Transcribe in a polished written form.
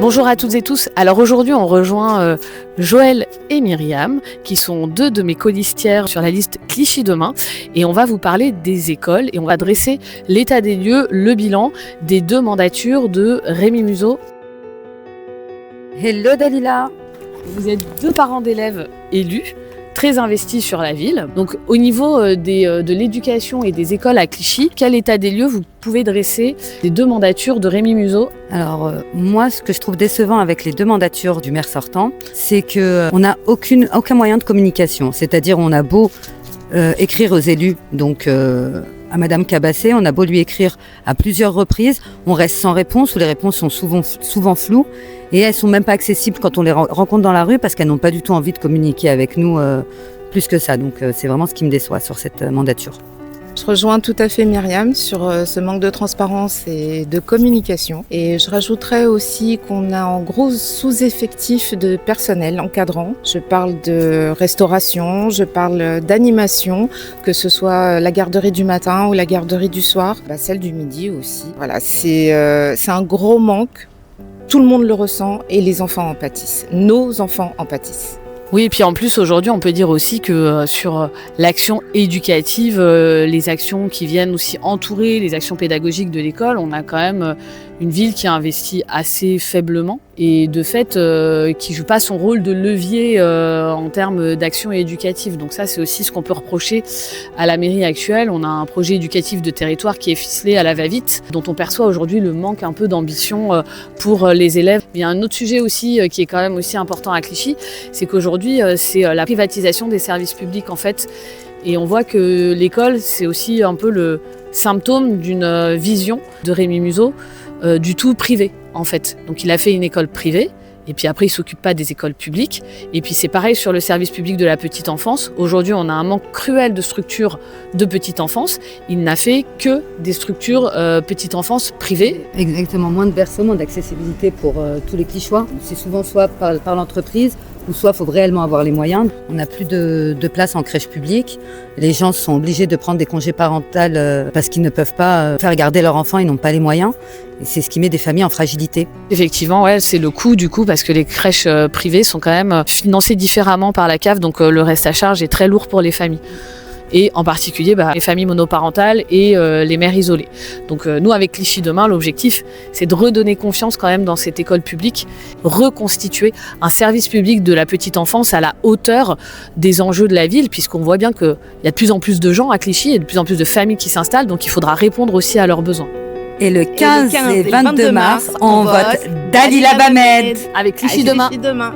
Bonjour à toutes et tous. Alors aujourd'hui, on rejoint Joël et Myriam, qui sont deux de mes colistières sur la liste Clichy Demain. Et on va vous parler des écoles et on va dresser l'état des lieux, le bilan des deux mandatures de Rémi Museau. Hello Dalila. Vous êtes deux parents d'élèves élus, très investis sur la ville. Donc au niveau de l'éducation et des écoles à Clichy, quel état des lieux vous pouvez dresser des deux mandatures de Rémi Museau? Alors moi, ce que je trouve décevant avec les deux mandatures du maire sortant, c'est qu'on n'a aucun moyen de communication. C'est-à-dire on a beau écrire aux élus, donc à Madame Cabassé, on a beau lui écrire à plusieurs reprises, on reste sans réponse ou les réponses sont souvent floues et elles sont même pas accessibles quand on les rencontre dans la rue parce qu'elles n'ont pas du tout envie de communiquer avec nous plus que ça. Donc c'est vraiment ce qui me déçoit sur cette mandature. Je rejoins tout à fait Myriam sur ce manque de transparence et de communication. Et je rajouterais aussi qu'on a en gros sous-effectif de personnel encadrant. Je parle de restauration, je parle d'animation, que ce soit la garderie du matin ou la garderie du soir, celle du midi aussi. Voilà, c'est un gros manque. Tout le monde le ressent et les enfants en pâtissent. Nos enfants en pâtissent. Oui, et puis en plus, aujourd'hui, on peut dire aussi que sur l'action éducative, les actions qui viennent aussi entourer les actions pédagogiques de l'école, on a quand même une ville qui investit assez faiblement et de fait qui joue pas son rôle de levier en termes d'action éducative. Donc ça, c'est aussi ce qu'on peut reprocher à la mairie actuelle. On a un projet éducatif de territoire qui est ficelé à la va-vite, dont on perçoit aujourd'hui le manque un peu d'ambition pour les élèves. Il y a un autre sujet aussi qui est quand même aussi important à Clichy, c'est qu'aujourd'hui, c'est la privatisation des services publics en fait. Et on voit que l'école, c'est aussi un peu le symptôme d'une vision de Rémi Museau du tout privé en fait. Donc il a fait une école privée et puis après il s'occupe pas des écoles publiques. Et puis c'est pareil sur le service public de la petite enfance. Aujourd'hui on a un manque cruel de structures de petite enfance. Il n'a fait que des structures petite enfance privées. Exactement, moins de versement, d'accessibilité pour tous les Clichychois. C'est souvent soit par l'entreprise, ou soit il faut réellement avoir les moyens. On n'a plus de place en crèche publique. Les gens sont obligés de prendre des congés parentaux parce qu'ils ne peuvent pas faire garder leur enfant, ils n'ont pas les moyens. Et c'est ce qui met des familles en fragilité. Effectivement, ouais, c'est le coût du coup parce que les crèches privées sont quand même financées différemment par la CAF, donc le reste à charge est très lourd pour les familles. Et en particulier les familles monoparentales et les mères isolées. Donc nous, avec Clichy Demain, l'objectif, c'est de redonner confiance quand même dans cette école publique, reconstituer un service public de la petite enfance à la hauteur des enjeux de la ville, puisqu'on voit bien qu'il y a de plus en plus de gens à Clichy, il y a de plus en plus de familles qui s'installent, donc il faudra répondre aussi à leurs besoins. Et le 15 et 22 mars, on vote Dalila Bamed avec Clichy Demain. Demain.